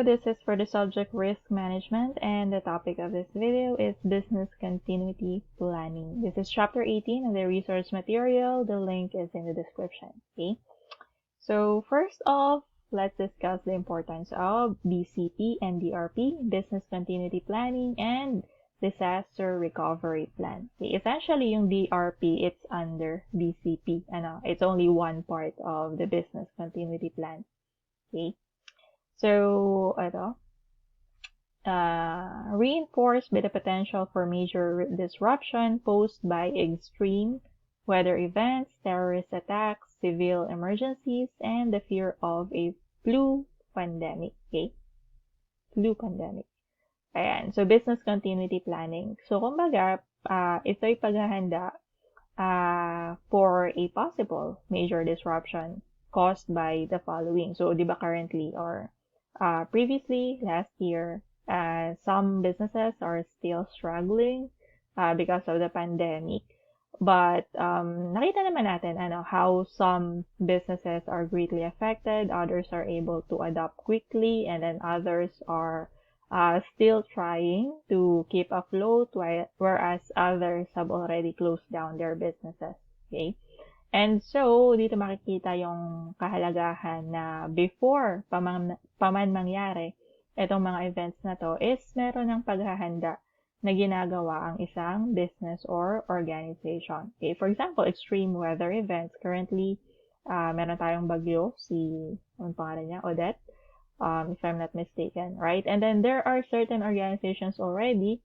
So this is for the subject risk management, and the topic of this video is business continuity planning. This is chapter 18 of the resource material. The link is in the description. Okay. So first off, let's discuss the importance of BCP and DRP, business continuity planning, and disaster recovery plan. Okay. Essentially, yung DRP, it's under BCP. It's only one part of the business continuity plan. Okay. So, reinforced by the potential for major disruption posed by extreme weather events, terrorist attacks, civil emergencies, and the fear of a flu pandemic. Okay? Flu pandemic. Ayan. So, business continuity planning. So, kumbaga, ito'y paghahanda for a possible major disruption caused by the following. So, di ba currently or previously, last year, some businesses are still struggling because of the pandemic. But nakita naman natin how some businesses are greatly affected, others are able to adapt quickly, and then others are still trying to keep afloat, whereas others have already closed down their businesses. Okay? And so, dito makikita yung kahalagahan na before pa man mangyari itong mga events na to is meron ng paghahanda na ginagawa ang isang business or organization. Okay, for example, extreme weather events. Currently, meron tayong bagyo, anong pangalan niya? Odette, if I'm not mistaken, right? And then there are certain organizations already,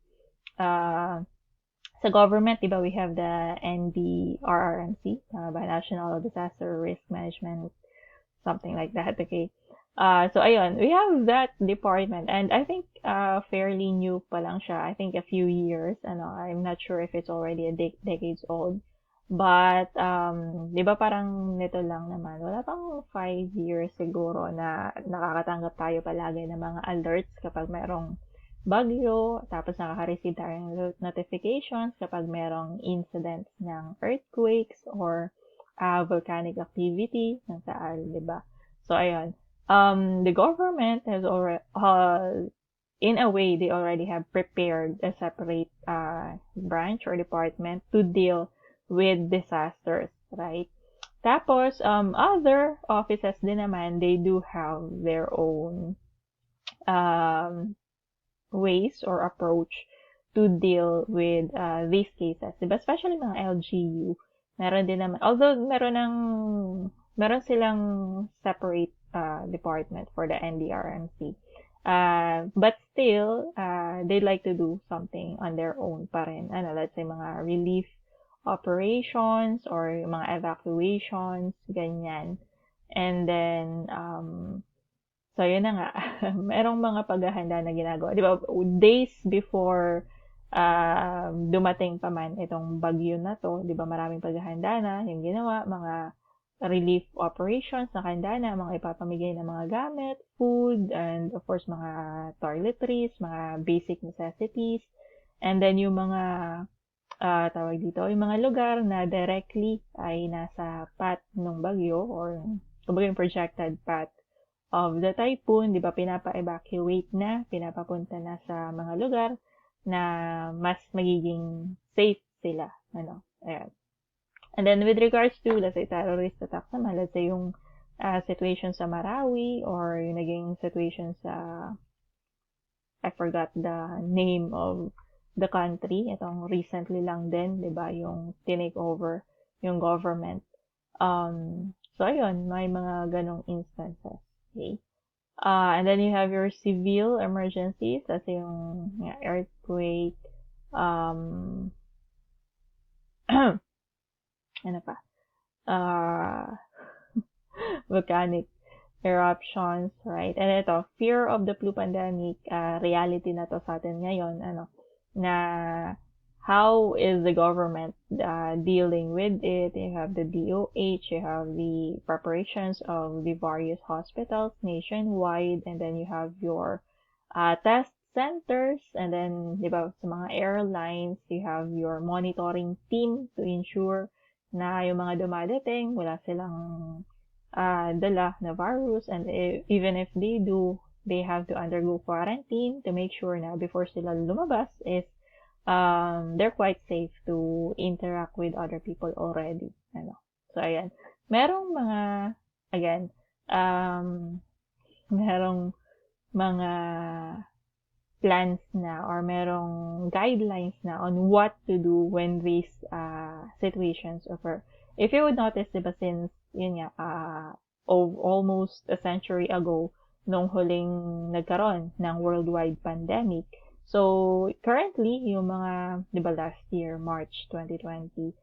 sa government, diba, we have the NDRRMC, by National Disaster Risk Management, something like that, okay? So, ayun, we have that department, and I think fairly new pa lang siya. I think a few years, I'm not sure if it's already a decades old. But, di ba parang nito lang naman, wala pang 5 years siguro na nakakatanggap tayo palagi ng mga alerts kapag merong bagyo, tapos nakaka-receive tayo ng notifications kapag merong incidents ng earthquakes or volcanic activity ng Taal, di ba? So, ayun. The government has already, in a way, they already have prepared a separate branch or department to deal with disasters, right? Tapos, other offices din naman, they do have their own ways or approach to deal with these cases. Diba? Especially mga LGU. Meron din naman, although meron silang separate department for the NDRMC. But still, they like to do something on their own pa rin. Let's say mga relief operations or mga evacuations, ganyan. And then, so, yun na nga. Merong mga paghahanda na ginagawa. Di ba, days before dumating pa man itong bagyo na to, di ba, maraming paghahanda na yung ginawa, mga relief operations na handa na, mga ipapamigay na mga gamit, food, and of course, mga toiletries, mga basic necessities. And then, yung mga, tawag dito, yung mga lugar na directly ay nasa path ng bagyo or kumbaga yung projected path of the typhoon, di ba, pinapa-evacuate na, pinapapunta na sa mga lugar na mas magiging safe sila. Ayan. And then with regards to, let's say, terrorist attacks naman, let's say yung situation sa Marawi or yung naging situation sa, I forgot the name of the country, itong recently lang din, di ba, yung tinake over yung government. So, ayun, may mga ganong instances. Okay. And then you have your civil emergencies, kasi yung earthquake, ano pa? Volcanic eruptions, right? And ito, fear of the flu pandemic, reality na to sa atin ngayon, na how is the government dealing with it? You have the DOH, you have the preparations of the various hospitals nationwide, and then you have your test centers, and then, di ba, sa mga airlines, you have your monitoring team to ensure na yung mga dumadating, wala silang dala na virus, and even if they do, they have to undergo quarantine to make sure na before sila lumabas is they're quite safe to interact with other people already. So, ayan. Merong mga, again, merong mga plans na or merong guidelines na on what to do when these situations occur. If you would notice, diba, since, yun nga, almost a century ago, nung huling nagkaroon ng worldwide pandemic. So, currently, yung mga, diba, last year, March 2020,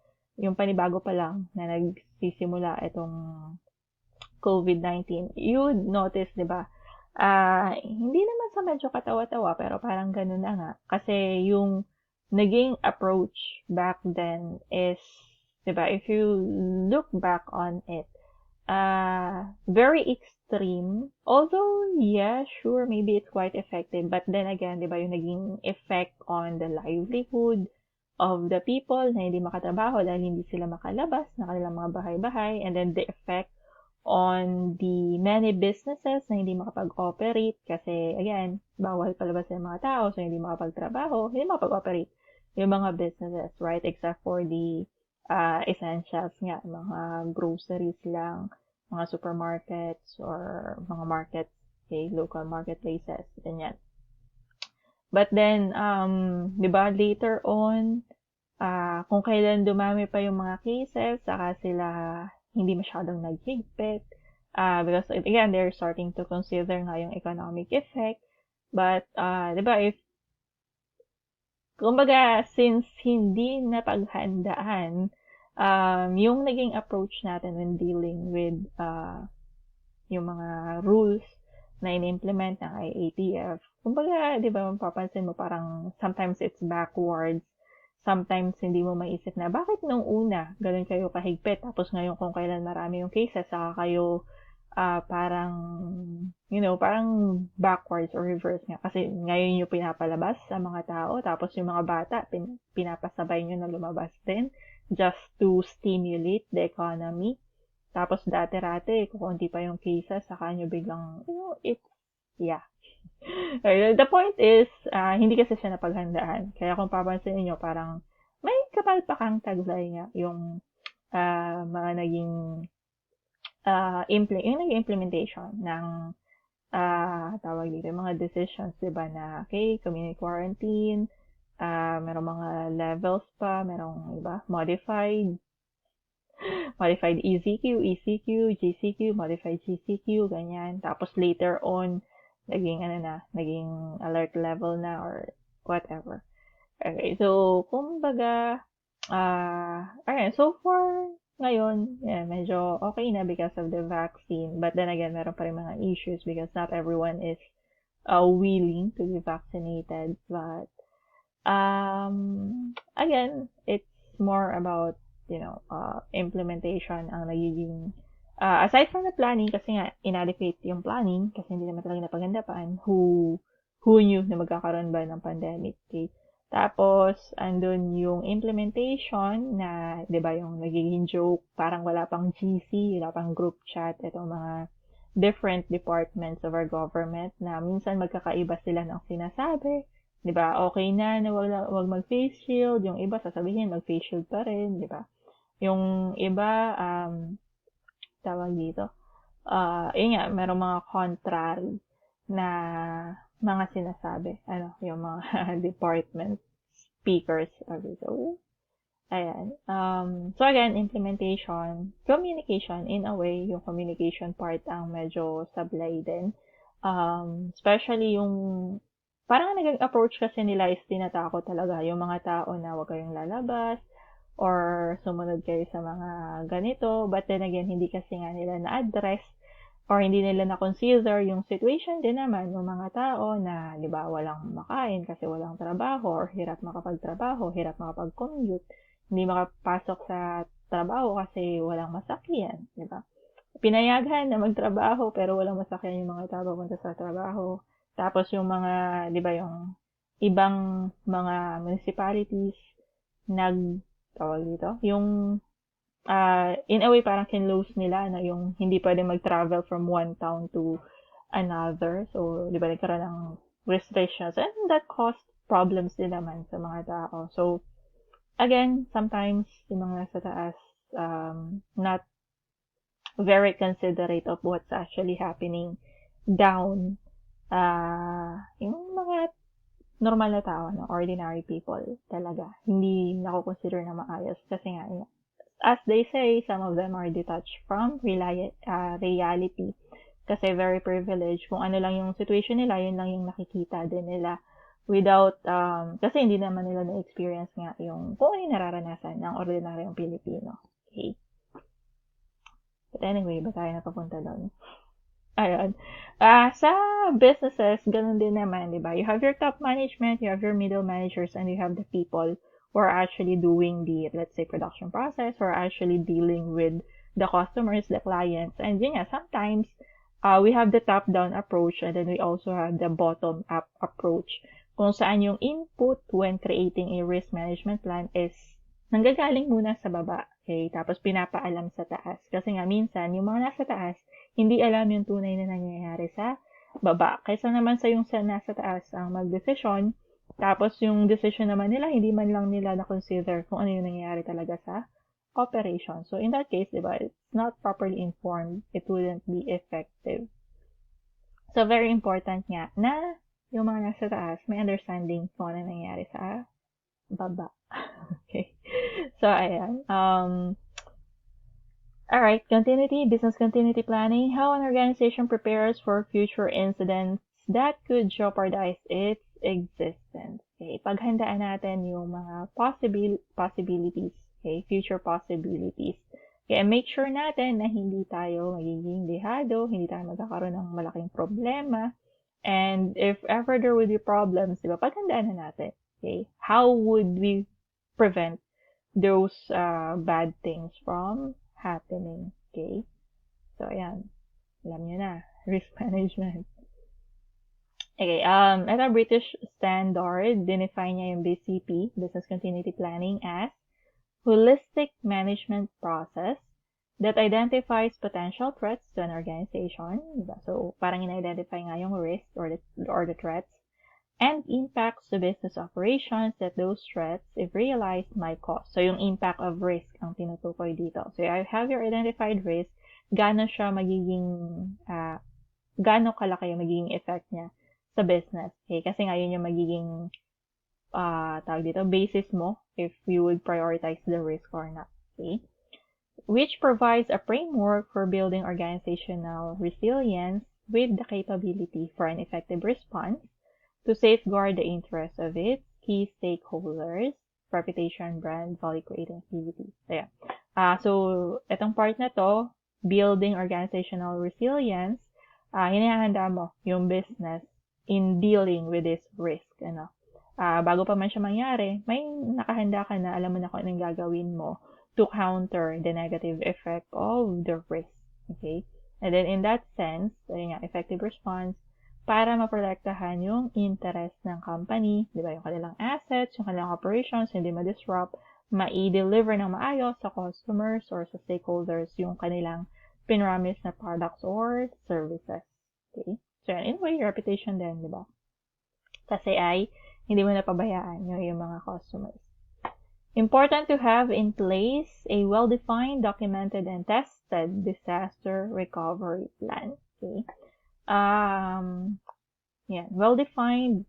yung panibago pa lang na nagsisimula itong COVID-19, you would notice, diba, hindi naman sa medyo katawa-tawa, pero parang ganun na nga. Kasi yung naging approach back then is, diba, if you look back on it, very extreme. Although, yeah, sure, maybe it's quite effective. But then again, diba, yung naging effect on the livelihood of the people na hindi makatrabaho dahil hindi sila makalabas na kanilang mga bahay-bahay. And then the effect on the many businesses na hindi makapag-operate kasi, again, bawal palabas yung mga tao, so hindi makapagtrabaho, hindi makapag-operate yung mga businesses, right? Except for the essentials nga, mga groceries lang, mga supermarkets, or mga markets, okay, local marketplaces, ganyan. But then, di ba, later on, kung kailan dumami pa yung mga cases, saka sila hindi masyadong naghigpit. Because, again, they're starting to consider nga yung economic effect. But, di ba, kumbaga, since hindi napaghandaan, yung naging approach natin when dealing with yung mga rules na in-implement ng IATF, kumbaga, di ba, mapapansin mo parang sometimes it's backwards. Sometimes, hindi mo maisip na, bakit nung una, ganun kayo kahigpit, tapos ngayon kung kailan marami yung cases, saka kayo parang, parang backwards or reverse nga. Kasi ngayon yung pinapalabas sa mga tao, tapos yung mga bata, pinapasabay nyo na lumabas din, just to stimulate the economy. Tapos dati-rate, kukunti pa yung cases, saka nyo biglang, yeah. The point is, hindi kasi siya napaghandaan. Kaya kung papansin niyo parang may kapalpakang taglay nga yung mga naging yung naging implementation ng tawag dito, mga decisions, diba, na okay, community quarantine, merong mga levels pa, merong iba, modified ECQ, GCQ, modified GCQ, ganyan. Tapos later on, naging alert level na or whatever. Okay, so kumbaga, ayan, so far ngayon, yeah, medyo okay na because of the vaccine. But then again, meron pa rin mga issues because not everyone is willing to be vaccinated. But again, it's more about implementation ang nagiging aside from the planning, kasi nga, inadequate yung planning, kasi hindi naman talaga napaghandaan, who knew na magkakaroon ba ng pandemic, okay? Tapos, andun yung implementation na, di ba, yung nagiging joke, parang wala pang GC, wala pang group chat, itong mga different departments of our government na minsan magkakaiba sila ng sinasabi. Di ba, okay na wag mag-face shield, yung iba sasabihin mag-face shield pa rin, di ba? Yung iba, tawag dito. Yun nga, merong mga contrary na mga sinasabi. Yung mga department speakers. So, ayan. So again, implementation, communication, in a way, yung communication part ang medyo sablay din. Especially yung, parang naging approach kasi nila is tinatakot talaga yung mga tao na huwag kayong lalabas, or sumunod kayo sa mga ganito, but then again, hindi kasi nga nila na-address or hindi nila na-consider yung situation din naman ng mga tao na, di ba, walang makain kasi walang trabaho or hirap makapagtrabaho, hirap makapag-commute, hindi makapasok sa trabaho kasi walang masakyan, di ba? Pinayagan na magtrabaho pero walang masakyan yung mga tao papunta sa trabaho. Tapos yung mga, di ba, yung ibang mga municipalities tawag dito, yung in a way parang kinlose nila na yung hindi pwede mag-travel from one town to another. So, di ba, nagkaroon ng restrictions and that caused problems din naman sa mga tao. So, again, sometimes yung mga nasa taas, not very considerate of what's actually happening down, yung mga normal na tao, no? Ordinary people talaga. Hindi nako-consider na maayos kasi nga, as they say, some of them are detached from reality. Kasi very privileged. Kung ano lang yung situation nila, yun lang yung nakikita din nila. Without, kasi hindi naman nila na-experience nga yung kung ano yung nararanasan ng ordinaryong Pilipino. Okay? But anyway, ba tayo napapunta doon? Ayun. Sa businesses, ganun din naman, di ba? You have your top management, you have your middle managers, and you have the people who are actually doing the, let's say, production process, or actually dealing with the customers, the clients. And yun nga, sometimes, we have the top-down approach, and then we also have the bottom-up approach. Kung saan yung input when creating a risk management plan is nanggagaling muna sa baba. Okay? Tapos pinapaalam sa taas. Kasi nga, minsan, yung mga nasa taas, hindi alam yung tunay na nangyayari sa baba. Kaysa naman sa yung nasa taas ang magdesisyon, tapos yung decision naman nila, hindi man lang nila na-consider kung ano yung nangyayari talaga sa operation. So, in that case, diba, it's not properly informed, it wouldn't be effective. So, very important nga na yung mga nasa taas may understanding kung ano nangyayari sa baba. Okay. So, ayan. Alright, business continuity planning, how an organization prepares for future incidents that could jeopardize its existence. Okay, paghandaan natin yung mga possibilities, okay, future possibilities. Okay, and make sure natin na hindi tayo magiging dehado, hindi tayo magkakaroon ng malaking problema, and if ever there would be problems, diba, paghandaan na natin. Okay, how would we prevent those bad things from happening. Okay? So, ayan. Alam nyo na. Risk management. Okay, ito British standard, dinefine niya yung BCP, Business Continuity Planning, as holistic management process that identifies potential threats to an organization. Diba? So, parang in-identify nga yung risk or the threats and impacts to business operations that those threats, if realized, might cause. So, yung impact of risk ang tinutukoy dito. So, you have your identified risk, gaano kalaki yung magiging effect niya sa business. Okay? Kasi nga yun yung magiging, basis mo if you would prioritize the risk or not. Okay? Which provides a framework for building organizational resilience with the capability for an effective response to safeguard the interests of its key stakeholders, reputation, brand, value-creating activities. Ayan. So, itong part na to, building organizational resilience, hinahanda mo yung business in dealing with this risk. Ano? Bago pa man siya mangyari, may nakahanda ka na, alam mo na kung anong gagawin mo to counter the negative effect of the risk. Okay? And then, in that sense, ayun nga, effective response, para maprotektahan yung interest ng company, di ba, yung kanilang assets, yung kanilang operations, hindi ma-disrupt, ma-deliver ng maayos sa customers or sa stakeholders yung kanilang pinramis na products or services. Okay? So, in a way, reputation din, di ba? Kasi ay, hindi mo napabayaan yung mga customers. Important to have in place a well-defined, documented, and tested disaster recovery plan. Okay? Yan, well-defined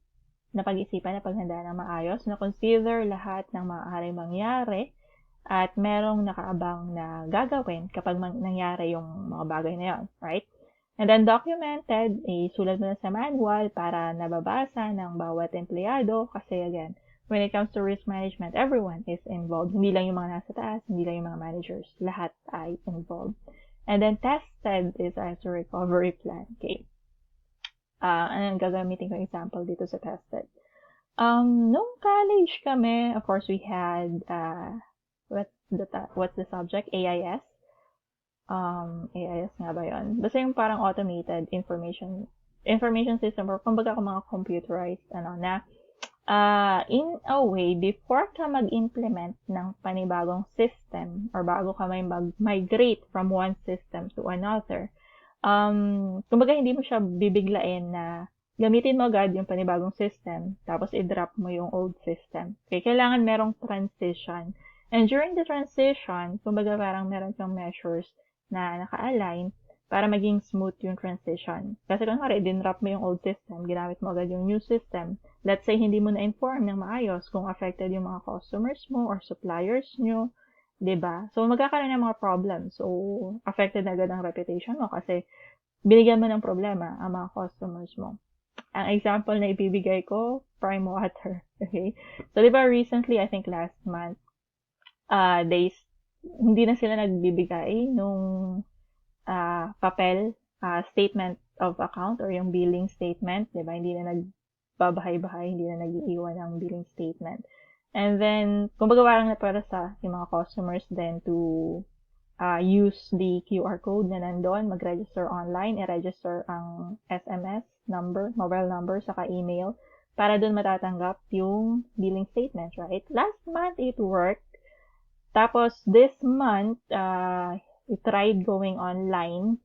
na pag-isipan na paghandaan ng maayos, na consider lahat ng maaaring mangyari at merong nakaabang na gagawin kapag nangyari yung mga bagay na yon, right? And then documented, sulat mo na sa manual para nababasa ng bawat empleyado kasi again, when it comes to risk management, everyone is involved. Hindi lang yung mga nasa taas, hindi lang yung mga managers, lahat ay involved. And then tested disaster recovery plan. Okay. Anong gagamitin ko example dito sa tested? Nung college kami, of course, we had, what's the subject? AIS. AIS nga ba yun? Basta yung parang automated information system or kumbaga kung mga computerized, in a way, before ka mag-implement ng panibagong system or bago ka may mag-migrate from one system to another, kumbaga hindi mo siya bibiglain na gamitin mo agad yung panibagong system, tapos i-drop mo yung old system. Okay, kailangan merong transition. And during the transition, kumbaga parang meron kang measures na naka-align para maging smooth yung transition. Kasi kunwari, dinrop mo yung old system, ginamit mo agad yung new system. Let's say, hindi mo na-inform ng maayos kung affected yung mga customers mo or suppliers nyo, 'di ba? So, magkakaroon ng mga problems. So, affected na agad ang reputation mo kasi binigyan mo ng problema ang mga customers mo. Ang example na ibibigay ko, prime water. Okay? So, di ba recently, I think last month, hindi na sila nagbibigay nung papel, statement of account or yung billing statement, di ba? Hindi na nagbabahay-bahay, hindi na nag-iiwan ng billing statement. And then, kumbaga parang naparasa yung mga customers then to use the QR code na nandun, mag-register online, i-register ang SMS number, mobile number, saka email, para dun matatanggap yung billing statement, right? Last month, it worked. Tapos, this month, we tried going online,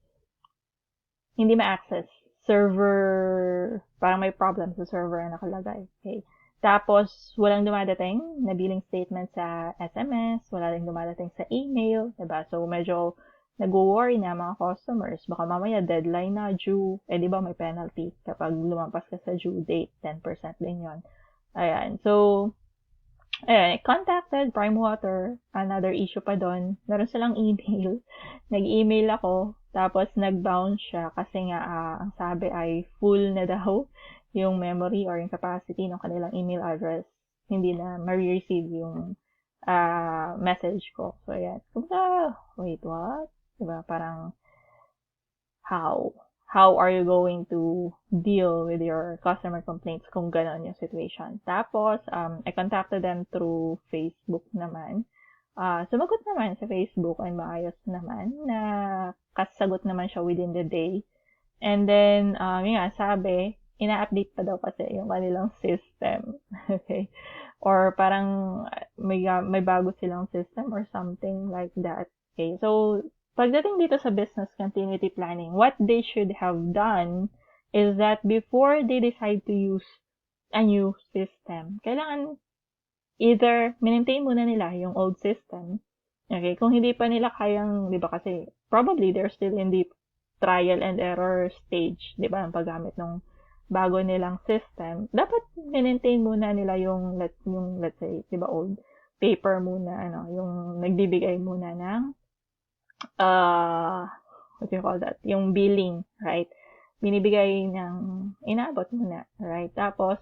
hindi ma-access. Server, parang may problem sa server na nakalagay. Okay. Tapos, walang dumadating na billing statement sa SMS, wala rin dumadating sa email, diba? So, medyo nag-worry na mga customers. Baka mamaya deadline na, due. Eh, di ba may penalty kapag lumampas ka sa due date, 10% din yon. Ayan. So, ayan, contacted Prime Water, another issue pa doon. Meron silang email. Nag-email ako, tapos nag-bounce siya kasi nga ang sabi ay full na daw yung memory or yung capacity ng kanilang email address. Hindi na ma-receive yung message ko. So, ayan. Kumbaga, wait, what? Diba? Parang, how? How are you going to deal with your customer complaints kung gano'n yung situation? Tapos, I contacted them through Facebook naman. Sumagot naman sa Facebook and maayos naman na kasagot naman siya within the day. And then, yun nga, sabi, ina-update pa daw kasi yung kanilang system. Okay? Or parang may bago silang system or something like that. Okay? So, pagdating dito sa business continuity planning, what they should have done is that before they decide to use a new system, kailangan either maintain muna nila yung old system. Okay? Kung hindi pa nila kayang, di ba kasi, probably they're still in the trial and error stage, di ba, ang paggamit ng bago nilang system, dapat maintain muna nila yung let's say, di ba, old paper muna, yung nagbibigay muna ng what do you call that? Yung billing, right? Binibigay ng inabot muna, right? Tapos,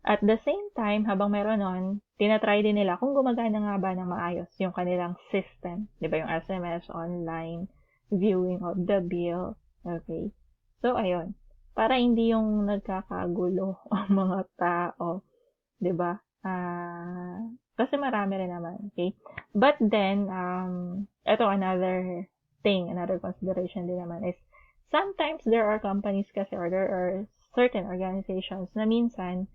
at the same time, habang meron nun, tinatry din nila kung gumagana nga ba ng maayos yung kanilang system. Di ba? Yung SMS, online, viewing of the bill. Okay? So, ayun. Para hindi yung nagkakagulo ang mga tao. Di ba? Kasi marami rin naman. Okay? But then, ito another thing, another consideration din naman is, sometimes there are companies kasi or there are certain organizations na minsan,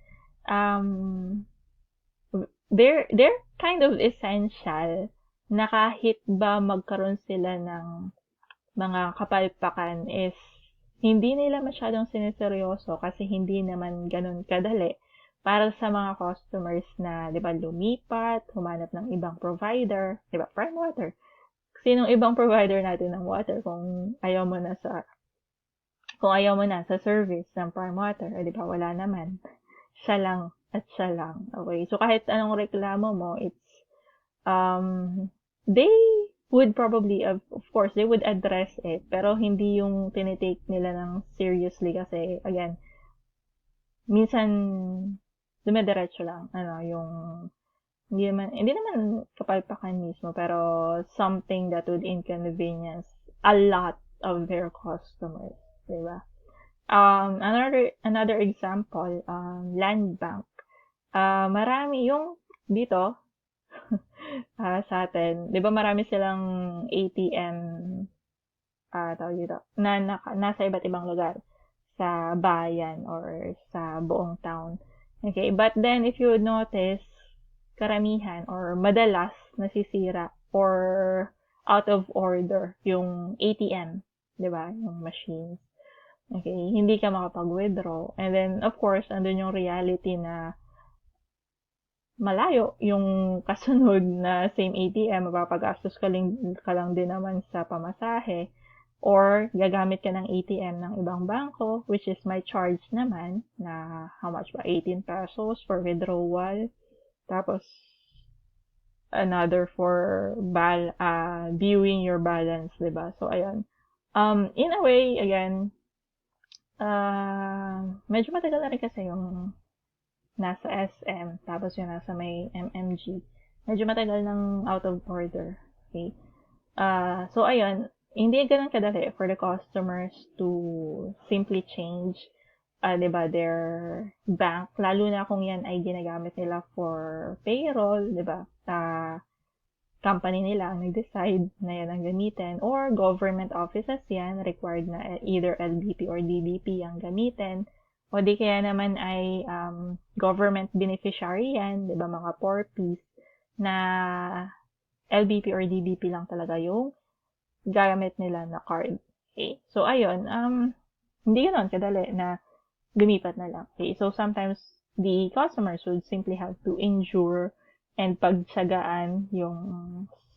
they're kind of essential na kahit ba magkaroon sila ng mga kapalpakan is hindi nila masyadong sineseryoso kasi hindi naman ganun kadali para sa mga customers na, di ba, lumipat, humanap ng ibang provider, di ba, Prime Water. Sinong ibang provider natin ng water kung ayaw mo na sa service ng Prime Water, di ba, wala naman. Siya lang at siya lang. Okay? So, kahit anong reklamo mo, it's, they would probably, of course, they would address it, pero hindi yung tinitake nila ng seriously kasi, again, minsan, dumidiretso lang, yung, hindi naman kapalpakan mismo, pero something that would inconvenience a lot of their customers, diba? Another example, land bank. Marami yung dito, sa atin, di ba marami silang ATM, tawag dito, nasa iba't ibang lugar, sa bayan or sa buong town. Okay, but then if you would notice, karamihan or madalas nasisira or out of order yung ATM di ba? Yung machines. Okay, hindi ka makapag-withdraw. And then, of course, andun yung reality na malayo yung kasunod na same ATM, mapapagastos ka lang din naman sa pamasahe, or gagamit ka ng ATM ng ibang bangko, which is my charge naman, na how much ba? 18 pesos for withdrawal. Tapos, another for viewing your balance, diba? So, ayun. In a way, again, medyo matagal na rin kasi yung nasa SM, tapos yung nasa may MMG. Medyo matagal ng out of order. Okay? So, ayun, hindi ganun kadali for the customers to simply change, diba, their bank, lalo na kung yan ay ginagamit nila for payroll, diba, company nila ang nag-decide na yan ang gamitin, or government offices yan, required na either LBP or DBP ang gamitin, o di kaya naman ay government beneficiary yan, di ba, mga 4Ps, na LBP or DBP lang talaga yung gamit nila na card. Okay? So, ayun, hindi yun kadali na lumipat na lang. Okay? So, sometimes the customers would simply have to endure and pagtsagaan yung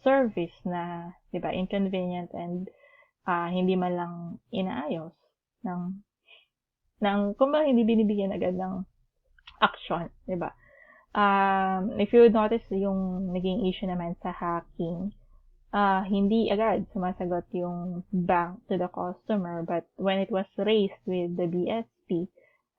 service na, di ba, inconvenient and hindi man lang inaayos kumbaga hindi binibigyan agad ng action, di ba? If you would notice yung naging issue naman sa hacking, hindi agad sumasagot yung bank to the customer, but when it was raised with the BSP,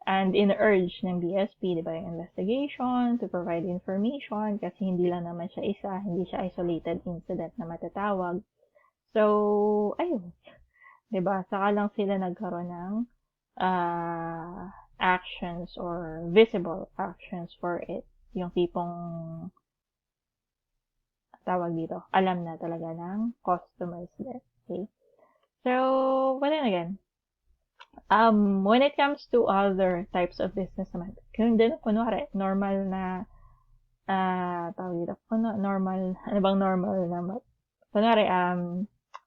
and in-urge ng BSP, di ba, yung investigation to provide information, kasi hindi lang naman siya hindi siya isolated incident na matatawag. So, ayun. Di ba, saka lang sila nagkaroon ng actions or visible actions for it. Yung tipong tawag dito, alam na talaga ng customers there. Okay? So, but then again, when it comes to other types of business naman, kunwari, normal na, tawag dito, normal, ano bang normal na, kunwari,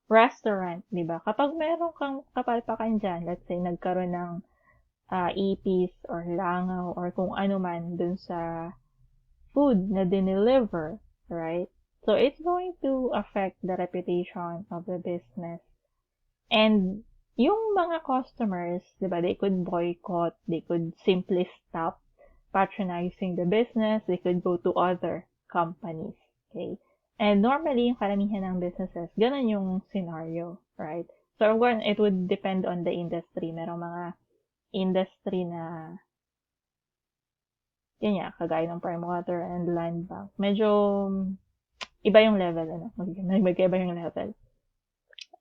restaurant, di ba? Kapag meron kang kapalpakan dyan, let's say, nagkaroon ng ipis or langaw or kung ano man dun sa food na dineliver, right? So, it's going to affect the reputation of the business. And yung mga customers, di ba, they could boycott, they could simply stop patronizing the business, they could go to other companies, okay? And normally, yung karamihan ng businesses, ganun yung scenario, right? So, it would depend on the industry. Merong mga industry na, yun nga, kagaya ng Prime Water and Land Bank. Medyo iba yung level, ano? Magkaiba yung level.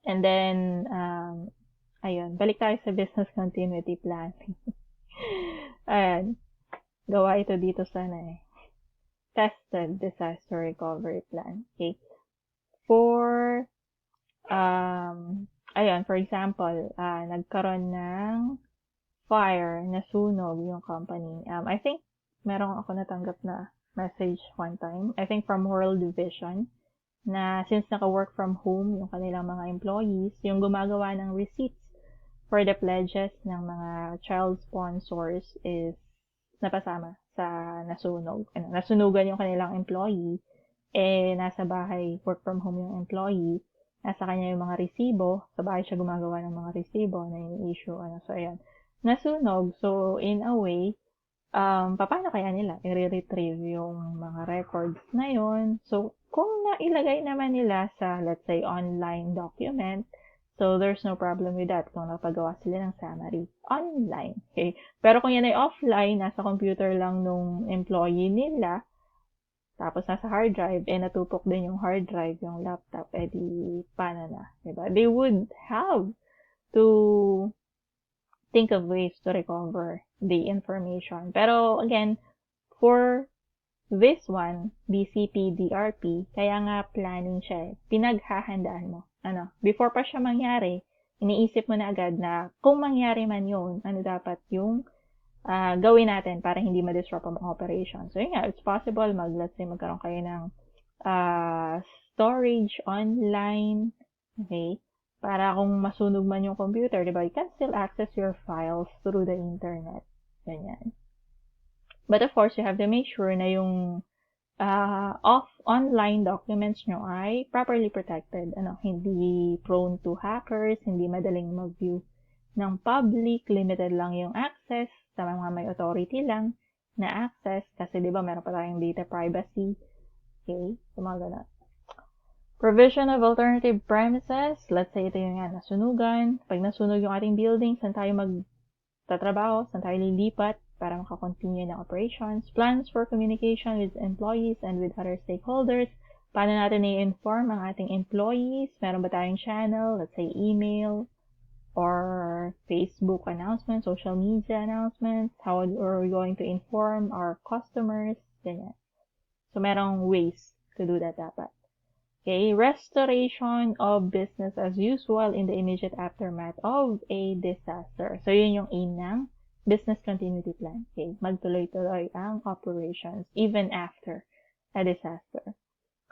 And then, ayun, balik tayo sa business continuity planning. Ayan, gawa ito dito sana tested disaster recovery plan. Okay. For, ayun, for example, nagkaroon ng fire, nasunog yung company. I think, meron ako natanggap na message one time. I think from World Vision, na since naka-work from home yung kanilang mga employees, yung gumagawa ng receipts for the pledges ng mga child sponsors is napasama sa nasunog. Nasunugan yung kanilang employee, nasa bahay, work from home yung employee, nasa kanya yung mga resibo, sa bahay siya gumagawa ng mga resibo na yung issue, so ayan. Nasunog, so in a way, paano kaya nila i-retrieve yung mga records na yun? So, kung nailagay naman nila sa, let's say, online document, so there's no problem with that kung napagawa sila ng summary online. Okay? Pero kung yan ay offline, nasa computer lang nung employee nila, tapos nasa hard drive, natupok din yung hard drive, yung laptop, di paano na? Diba? They would have to think of ways to recover the information. Pero, again, for this one, BCP, DRP, kaya nga planning siya. Pinaghahandaan mo. Before pa siya mangyari, iniisip mo na agad na kung mangyari man yun, ano dapat yung gawin natin para hindi ma-disrupt ang operation. So, yun nga, it's possible let's say, magkaroon kayo ng storage online, okay? Para kung masunog man yung computer, di ba, you can still access your files through the internet. Ganyan. But of course, you have to make sure na yung online documents nyo ay properly protected. Hindi prone to hackers, hindi madaling mag-view ng public, limited lang yung access sa mga may authority lang na access kasi di ba meron pa tayong data privacy. Okay? So, mga ganun. Provision of alternative premises. Let's say ito yung nasunugan. Pag nasunog yung ating building, saan tayo magtatrabaho, saan tayo lilipat para makakontinue ng operations. Plans for communication with employees and with other stakeholders. Paano natin i-inform ang ating employees? Meron ba tayong channel? Let's say email or Facebook announcements, social media announcements. How are we going to inform our customers? Ganyan. So, merong ways to do that dapat. Okay, restoration of business as usual in the immediate aftermath of a disaster. So, yun yung aim ng business continuity plan. Okay, magtuloy-tuloy ang operations even after a disaster.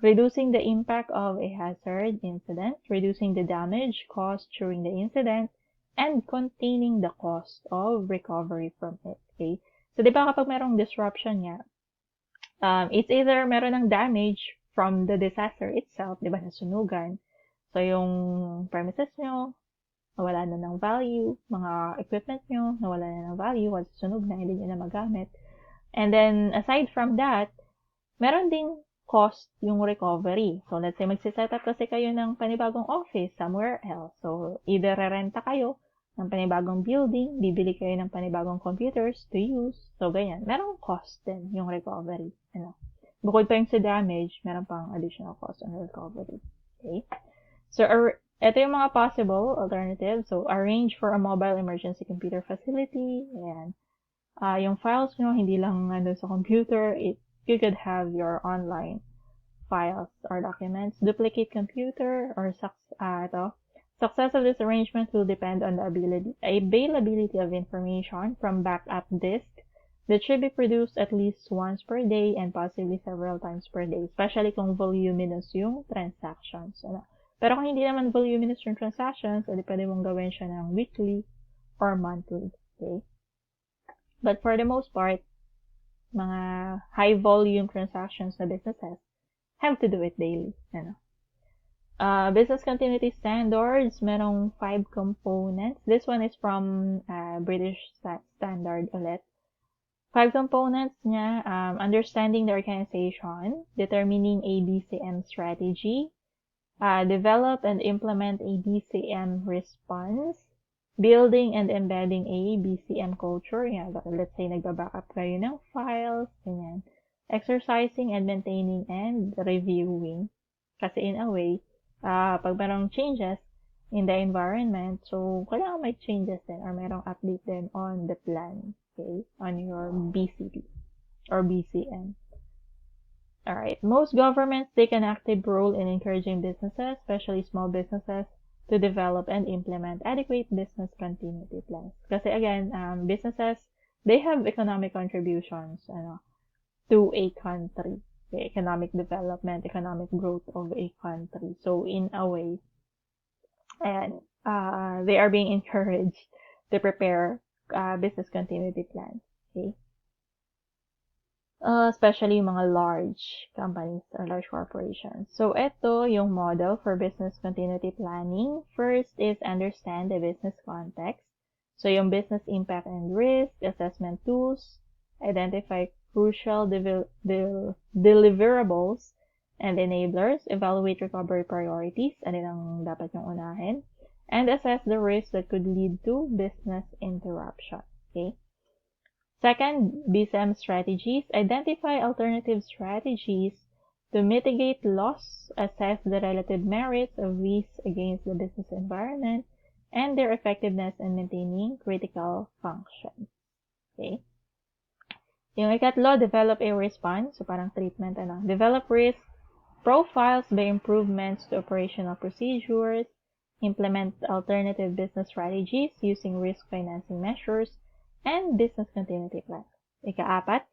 Reducing the impact of a hazard incident, reducing the damage caused during the incident, and containing the cost of recovery from it. Okay, so di ba kapag merong disruption nga, it's either meron ng damage from the disaster itself, di ba, nasunugan. So, yung premises nyo, nawala na ng value, mga equipment nyo, nawala na ng value, once sunog na, hindi nyo na magamit. And then, aside from that, meron ding cost yung recovery. So, let's say, magsiset up kasi kayo ng panibagong office somewhere else. So, either rerenta kayo ng panibagong building, bibili kayo ng panibagong computers to use. So, ganyan. Merong cost din yung recovery. Bukod pa yung sa damage, meron pang additional cost on recovery. Okay? So, ito yung mga possible alternatives. So, arrange for a mobile emergency computer facility. Ayan. Yung files nyo, hindi lang sa computer. You could have your online files or documents. Duplicate computer or success of this arrangement will depend on the availability of information from backup disk that should be produced at least once per day and possibly several times per day, especially kung voluminous yung transactions. Pero kung hindi naman voluminous yung transactions, edi pwede mong gawin siya ng weekly or monthly. Okay? But for the most part, mga high volume transactions na businesses have to do it daily. Business continuity standards, merong 5 components. This one is from British Standard ulit. 5 components niya, understanding the organization, determining a Bsm strategy, develop and implement a Bsm response, building and embedding a Bsm culture. Let's say, nagba-backup kayo ng files, ganyan. Exercising and maintaining and reviewing. Kasi in a way, pag merong changes in the environment, so kailangan may changes din or merong update din on the plan. Okay, on your BCP or BCM. Alright, most governments take an active role in encouraging businesses, especially small businesses, to develop and implement adequate business continuity plans. Kasi again, businesses, they have economic contributions to a country. The economic development, economic growth of a country. So in a way, and they are being encouraged to prepare business continuity plans. Okay? Especially yung mga large companies or large corporations. So, ito yung model for business continuity planning. First is understand the business context. So, yung business impact and risk, assessment tools, identify crucial deliverables and enablers, evaluate recovery priorities, ano ang dapat yung unahin, and assess the risks that could lead to business interruption. Okay? Second, Bsm Strategies. Identify alternative strategies to mitigate loss, assess the relative merits of these against the business environment, and their effectiveness in maintaining critical functions. Okay? Yung ikatlo, develop a response. So, parang treatment, Develop risk profiles by improvements to operational procedures, implement alternative business strategies using risk financing measures, and business continuity plans. Ika-apat,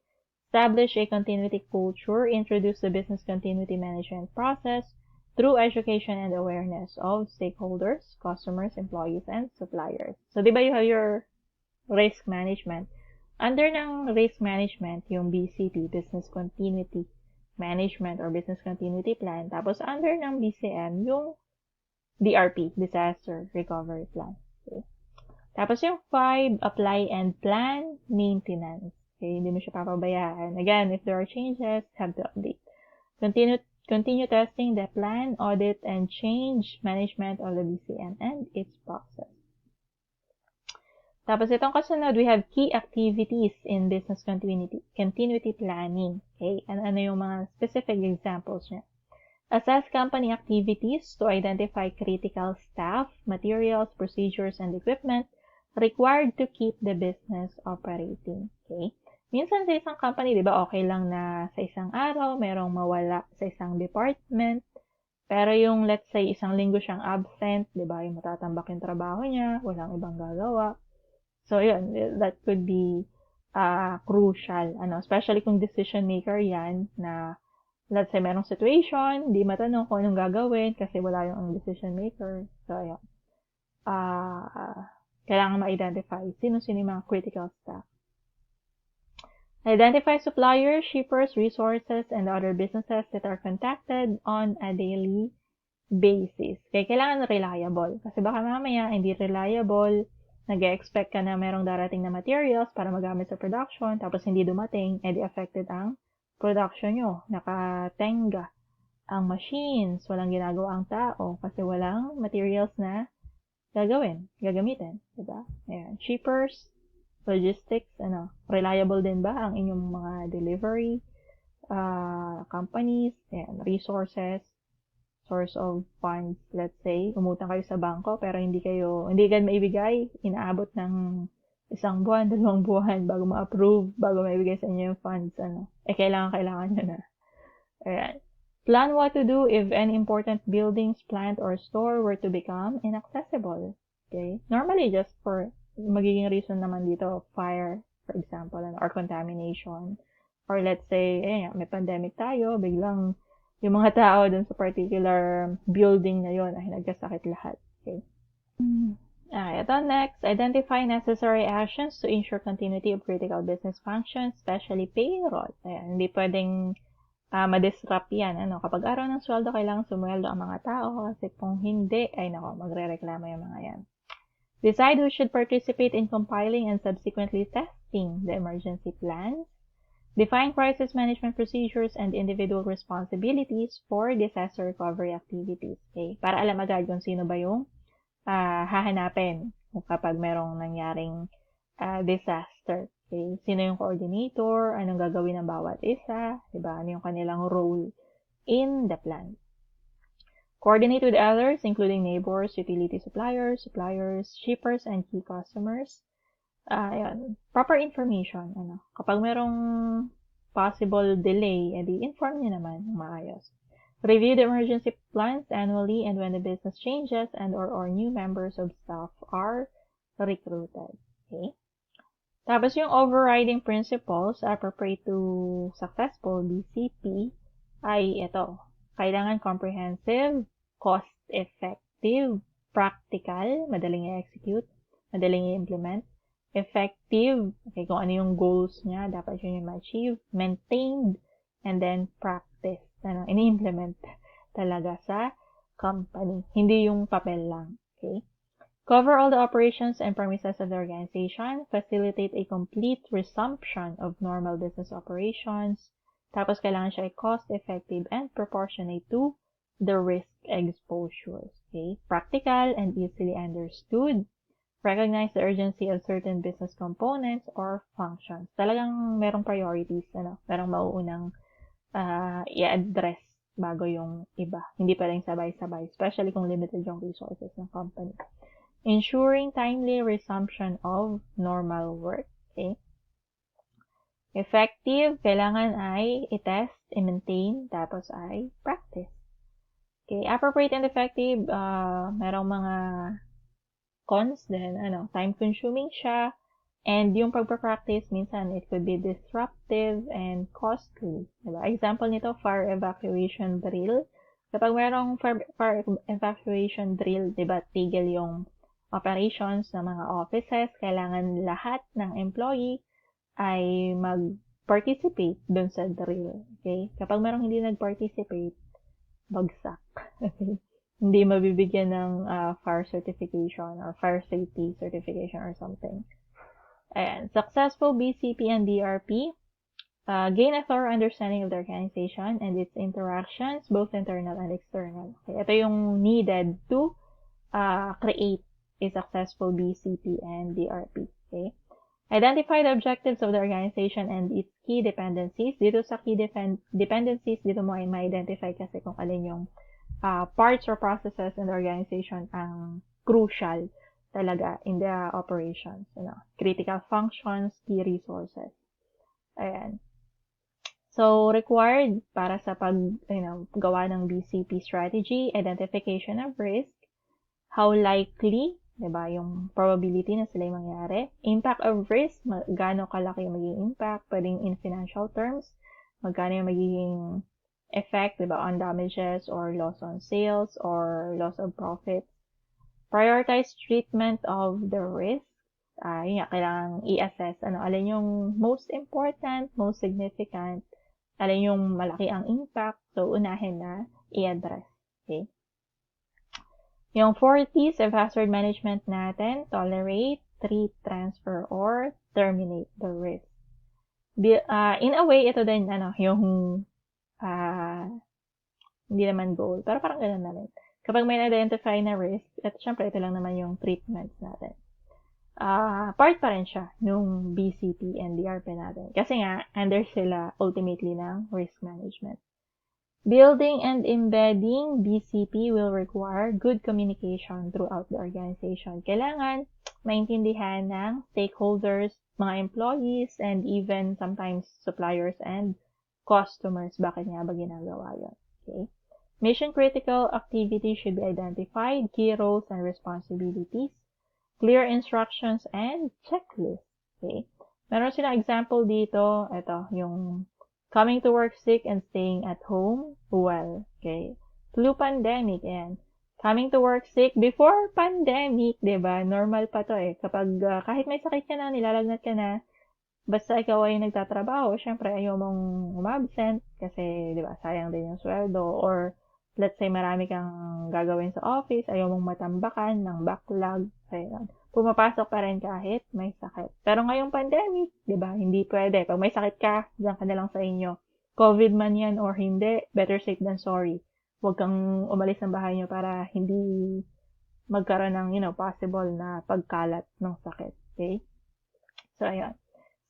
establish a continuity culture, introduce the business continuity management process, through education and awareness of stakeholders, customers, employees, and suppliers. So, di ba you have your risk management? Under ng risk management, yung BCP, Business Continuity Management or Business Continuity Plan. Tapos, under ng BCM, yung DRP, Disaster Recovery Plan. Okay. Tapos, yung 5, Apply and Plan Maintenance. Okay, hindi mo siya papabayaan. Again, if there are changes, have to update. Continue testing the plan, audit, and change management of the BCM and its process. Tapos itong kasunod, we have key activities in business continuity planning. Okay, ano yung mga specific examples niya? Assess company activities to identify critical staff, materials, procedures, and equipment required to keep the business operating. Okay? Minsan sa isang company, di ba, okay lang na sa isang araw, merong mawala sa isang department. Pero yung, let's say, isang linggo siyang absent, di ba, yung matatambak yung trabaho niya, walang ibang gagawa. So, yun, that could be crucial. Especially kung decision maker yan na, let's say, merong situation, di matanong kung anong gagawin kasi wala yung decision maker. So, yun. Kailangan ma-identify sino-sino yung mga critical staff. Identify suppliers, shippers, resources, and other businesses that are contacted on a daily basis. Kaya kailangan reliable. Kasi baka mamaya hindi reliable, nag-expect ka na merong darating na materials para magamit sa production, tapos hindi dumating, edi affected ang production nyo. Nakatenga ang machines, walang ginagawa ang tao kasi walang materials na gagamitin. Diba? Ayan. Shippers, logistics, reliable din ba ang inyong mga delivery companies, and resources, source of funds, let's say, umutang kayo sa bangko pero hindi agad maibigay, inaabot ng 1 buwan, 2 buwan bago ma-approve, bago maibigay sa inyo yung funds, kailangan nyo na. Ayan. Plan what to do if any important buildings, plant, or store were to become inaccessible. Okay? Normally, just for magiging reason naman dito, fire, for example, or contamination. Or let's say, may pandemic tayo, biglang yung mga tao dun sa particular building na yun ay nagkasakit lahat. Okay. Ito next, identify necessary actions to ensure continuity of critical business functions, especially payroll. Ayan, hindi pwedeng ma-disrupt yan. Kapag araw ng sweldo, kailangan sumweldo ang mga tao kasi kung hindi, magre-reklamo yung mga yan. Decide who should participate in compiling and subsequently testing the emergency plans. Define crisis management procedures and individual responsibilities for disaster recovery activities. Okay? Para alam agad kung sino ba yung hahanapin kapag merong nangyaring disaster. Okay? Sino yung coordinator, anong gagawin ng bawat isa, diba? Ano yung kanilang role in the plan. Coordinate with others, including neighbors, utility suppliers, shippers, and key customers. Proper information. Kapag merong possible delay, edi inform nyo naman ng maayos. Review the emergency plans annually and when the business changes and or new members of staff are recruited. Okay? Tapos yung overriding principles appropriate to successful BCP ay ito. Kailangan comprehensive, cost-effective, practical, madaling i-execute, madaling i-implement, effective, okay, kung ano yung goals niya, dapat yun yung ma-achieve, maintained, and then practice. Ini-implement talaga sa company. Hindi yung papel lang. Okay? Cover all the operations and premises of the organization, facilitate a complete resumption of normal business operations, tapos kailangan siya ay cost-effective and proportionate to the risk exposures. Okay? Practical and easily understood. Recognize the urgency of certain business components or functions. Talagang merong priorities, merong mauunang i-address bago yung iba. Hindi pa rin sabay-sabay, especially kung limited yung resources ng company. Ensuring timely resumption of normal work. Okay? Effective, kailangan ay i-test, i-maintain, tapos ay practice. Okay, appropriate and effective, merong mga cons din, time-consuming siya, and yung pagpa-practice, minsan it could be disruptive and costly. Diba? Example nito, fire evacuation drill Kapag merong fire evacuation drill, diba, tigil yung operations ng mga offices, kailangan lahat ng employee ay mag-participate dun sa drill. Okay? Kapag merong hindi nag-participate, bagsak. Hindi mabibigyan ng fire certification or fire safety certification or something. Ayan. Successful BCP and DRP gain a thorough understanding of the organization and its interactions, both internal and external. Okay, ito yung needed to create a successful BCP and DRP. Okay? Identify the objectives of the organization and its key dependencies. Dito sa key dependencies, dito mo ay ma-identify kasi kung alin yung parts or processes in the organization ang crucial talaga in the operations. Critical functions, key resources. Ayan. So, required para sa gawa ng BCP strategy, identification of risk, how likely, diba, yung probability na sila yung mangyari, impact of risk, gaano kalaki yung magiging impact, pwedeng in financial terms, magkano yung magiging effect, diba, on damages or loss on sales or loss of profit. Prioritize treatment of the risk. Yun nga, kailangan i-assess, alin yung most important, most significant, alin yung malaki ang impact, so unahin na i-address. Okay? Yung 4 T's of hazard management natin, tolerate, treat, transfer, or terminate the risk. In a way, ito din, yung hindi naman goal, pero parang ganun na rin. Kapag may identify na risk, at syempre, ito lang naman yung treatments natin. Part pa rin siya nung BCP and DRP natin. Kasi nga, under sila ultimately ng risk management. Building and embedding BCP will require good communication throughout the organization. Kailangan maintindihan ng stakeholders, mga employees, and even sometimes suppliers and customers. Bakit nga ba ginagawa yun? Okay? Mission-critical activities should be identified, key roles and responsibilities, clear instructions, and checklist. Okay? Meron silang example dito. Ito, yung coming to work sick and staying at home well. Okay? Flu pandemic, ayan. Coming to work sick before pandemic, diba? Normal pa to eh. Kapag kahit may sakit ka na, nilalagnat ka na, basta ikaw ay nagtatrabaho, syempre ayaw mong umabsent kasi, diba, sayang din yung sweldo. Or, let's say, marami kang gagawin sa office, ayaw mong matambakan ng backlog. Ayun. Pumapasok pa rin kahit may sakit. Pero ngayong pandemic, di ba, hindi pwede. Pag may sakit ka, diyan ka na lang sa inyo. COVID man yan or hindi, better safe than sorry. Huwag kang umalis ng bahay nyo para hindi magkaroon ng, possible na pagkalat ng sakit. Okay? So, ayan.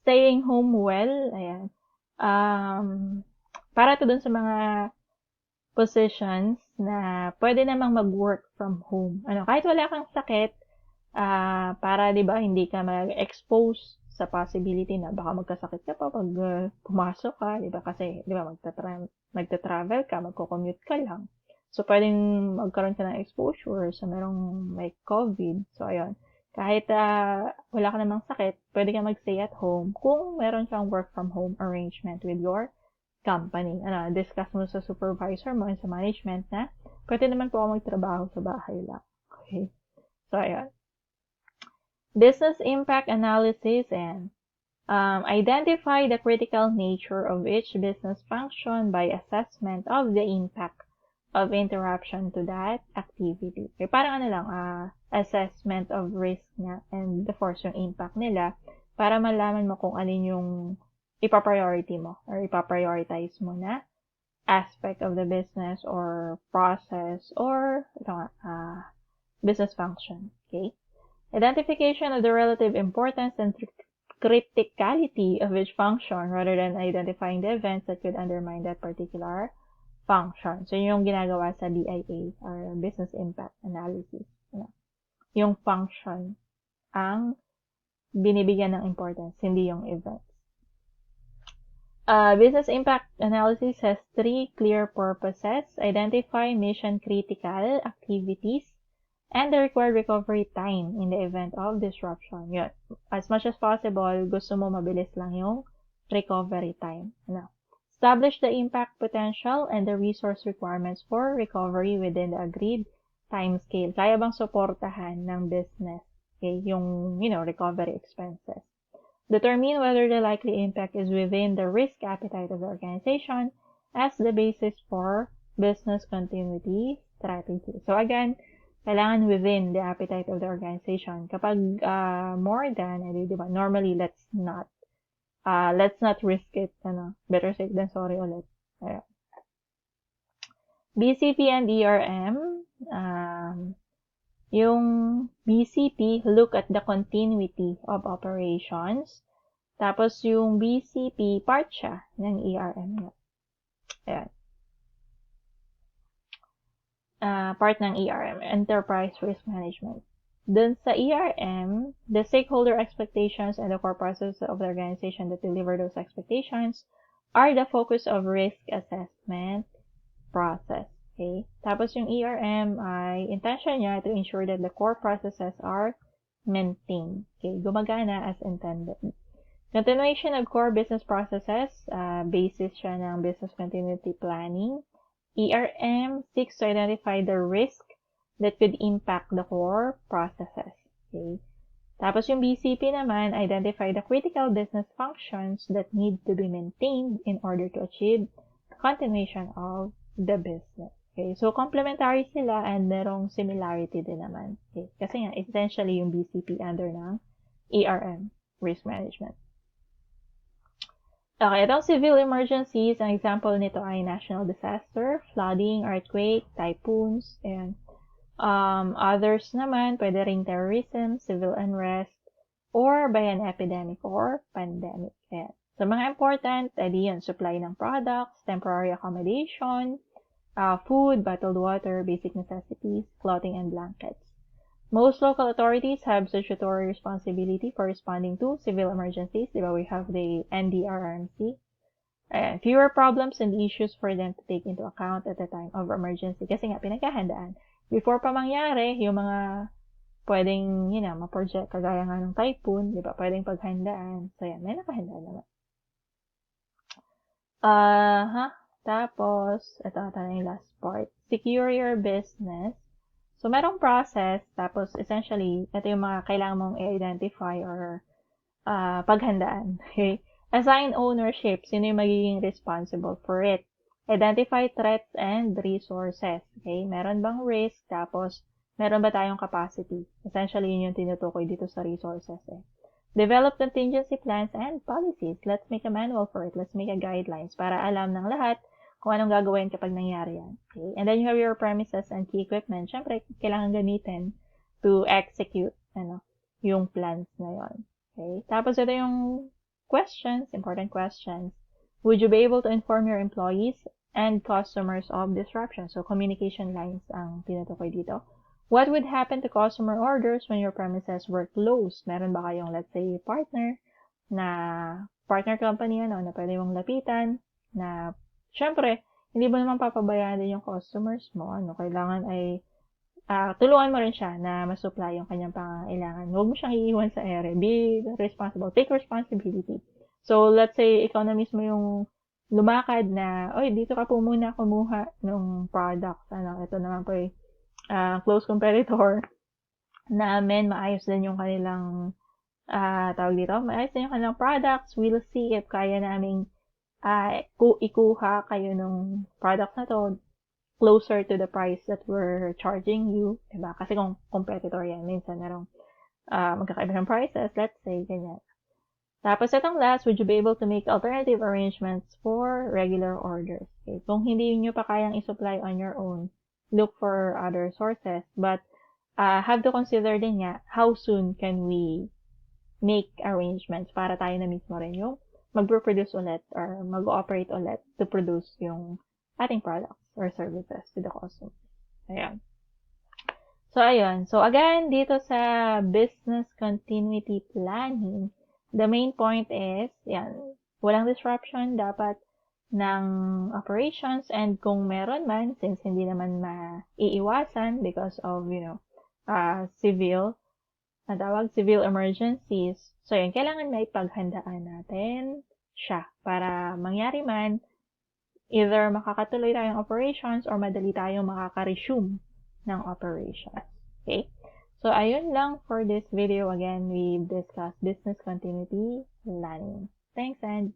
Staying home well, ayan. Para to dun sa mga positions na pwede namang mag-work from home. Kahit wala kang sakit, para 'di ba hindi ka mag-expose sa possibility na baka magkasakit ka pa pag pumasok ka, 'di ba? Kasi 'di ba magta-travel ka, magko-commute ka lang. So pwedeng magkaroon ka ng exposure sa merong may COVID. So ayun. Kahit wala ka namang sakit, pwede ka mag-stay at home kung meron kang work from home arrangement with your company. Discuss mo sa supervisor mo and sa management na pwede naman po ako magtrabaho sa bahay lang. Okay? So, ayan. Business impact analysis and identify the critical nature of each business function by assessment of the impact of interruption to that activity. Okay, parang assessment of risk nga and the force yung impact nila para malaman mo kung alin yung ipa-priority mo or ipa-prioritize mo na aspect of the business or process or business function. Okay? Identification of the relative importance and criticality of each function rather than identifying the events that could undermine that particular function. So, yung ginagawa sa BIA or Business Impact Analysis. Yung function ang binibigyan ng importance, hindi yung events. Business Impact Analysis has 3 clear purposes. Identify mission-critical activities and the required recovery time in the event of disruption. Yun. As much as possible, gusto mo mabilis lang yung recovery time. Establish the impact potential and the resource requirements for recovery within the agreed timescale. Kaya bang suportahan ng business, okay, yung, recovery expenses. Determine whether the likely impact is within the risk appetite of the organization as the basis for business continuity strategy. So again, kailangan within the appetite of the organization. Kapag more than, diba, normally let's not risk it. Better safe than sorry ulit. Ayan. BCP and ERM, yung BCP, look at the continuity of operations. Tapos yung BCP, part siya ng ERM. Ayan. Part ng ERM, Enterprise Risk Management. Dun sa ERM, the stakeholder expectations and the core process of the organization that deliver those expectations are the focus of risk assessment process. Okay? Tapos yung ERM ay intention niya to ensure that the core processes are maintained. Okay? Gumagana as intended. Continuation of core business processes, basis siya ng business continuity planning. ERM seeks to identify the risk that could impact the core processes. Okay? Tapos yung BCP naman, identify the critical business functions that need to be maintained in order to achieve continuation of the business. Okay? So, complementary sila and merong similarity din naman. Okay? Kasi nga, essentially yung BCP under ng ERM, Risk Management. Okay, itong civil emergencies, ang example nito ay national disaster, flooding, earthquake, typhoons, and others naman, pwede ring terrorism, civil unrest, or by an epidemic or pandemic. Ayan. So, mga important, yun, supply ng products, temporary accommodation, food, bottled water, basic necessities, clothing, and blankets. Most local authorities have statutory responsibility for responding to civil emergencies. Diba? We have the NDRRMC. Fewer problems and issues for them to take into account at the time of emergency. Kasi nga, pinaghahandaan. Before pa mangyari, yung mga pwedeng, ma-project, kagaya nga ng typhoon, diba? Pwedeng paghandaan. So, yan, may nakahandaan naman. Tapos, ito na yung last part. Secure your business. So, merong process, tapos essentially, ito yung mga kailangan mong i-identify or paghandaan. Okay? Assign ownership. Sino yung magiging responsible for it? Identify threats and resources. Okay? Meron bang risk? Tapos, meron ba tayong capacity? Essentially, yun yung tinutukoy dito sa resources. Develop contingency plans and policies. Let's make a manual for it. Let's make a guidelines para alam ng lahat kung anong gagawin kapag nangyari yan. Okay? And then you have your premises and key equipment. Siyempre, kailangan gamitin to execute yung plans na yon. Okay? Tapos ito yung questions, important questions. Would you be able to inform your employees and customers of disruption? So, communication lines ang tinutukoy dito. What would happen to customer orders when your premises were closed? Meron ba kayong, let's say, partner company na pwede mong lapitan na syempre, hindi mo naman papabayaan din yung customers mo. Kailangan ay tulungan mo rin siya na masupply yung kanyang pangangailangan. Huwag mo siyang iiwan sa ere. Be responsible. Take responsibility. So, let's say, ikaw na mismo yung lumakad na, oy, dito ka po muna kumuha ng products. Ito naman po close competitor namin. Maayos din yung kanilang maayos din yung kanilang products. We'll see if kaya naming ikuha kayo ng product na to closer to the price that we're charging you, diba? Kasi kung competitor yan, minsan merong magkakaiba ng prices, let's say, ganyan. Tapos, itong last, would you be able to make alternative arrangements for regular orders? Okay? Kung hindi nyo pa kayang i-supply on your own, look for other sources, but have to consider din nga, how soon can we make arrangements para tayo na mismo rin yung mag-produce ulit or mag-ooperate ulit to produce yung ating products or services to the customer. Ayan. So, ayun. So, again, dito sa business continuity planning, the main point is, walang disruption dapat ng operations, and kung meron man, since hindi naman maiiwasan because of, civil emergencies. So, yun, kailangan may paghandaan natin siya para mangyari man, either makakatuloy tayong operations or madali tayong makaka-resume ng operations. Okay? So, ayun lang for this video. Again, we discussed business continuity planning. Thanks and